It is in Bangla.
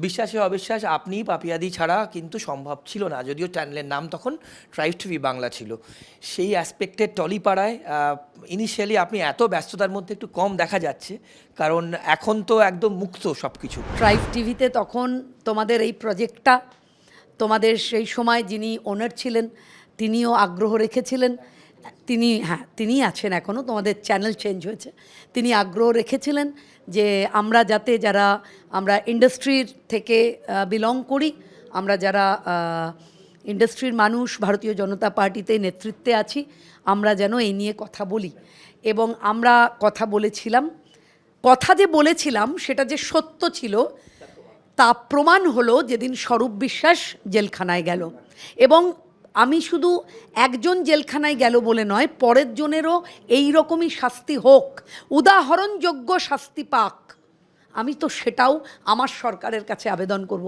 বিশ্বাসে অবিশ্বাস আপনি পাপিয়াদি ছাড়া কিন্তু সম্ভব ছিল না, যদিও চ্যানেলের নাম তখন ট্রাইবস টিভি বাংলা ছিল। সেই অ্যাসপেক্টে টলিপাড়ায় ইনিশিয়ালি আপনি এত ব্যস্ততার মধ্যে একটু কম দেখা যাচ্ছে, কারণ এখন তো একদম মুক্ত সব কিছু। ট্রাইব টিভিতে তখন তোমাদের এই প্রজেক্টটা, তোমাদের সেই সময় যিনি ওনার ছিলেন তিনিও আগ্রহ রেখেছিলেন, তিনিই আছেন এখনও, তোমাদের চ্যানেল চেঞ্জ হয়েছে, তিনি আগ্রহ রেখেছিলেন যে আমরা যাতে যারা আমরা ইন্ডাস্ট্রির থেকে বিলং করি, আমরা যারা ইন্ডাস্ট্রির মানুষ ভারতীয় জনতা পার্টিতে নেতৃত্বে আছি, আমরা যেন এই নিয়ে কথা বলি। এবং আমরা কথা বলেছিলাম, কথা যে বলেছিলাম সেটা যে সত্য ছিল তা প্রমাণ হলো যেদিন স্বরূপ বিশ্বাস জেলখানায় গেল। এবং আমি শুধু একজন জেলখানায় গেল বলে নয়, পরের জনেরও এই রকমই শাস্তি হোক, উদাহরণযোগ্য শাস্তি পাক, আমি তো সেটাও আমার সরকারের কাছে আবেদন করব।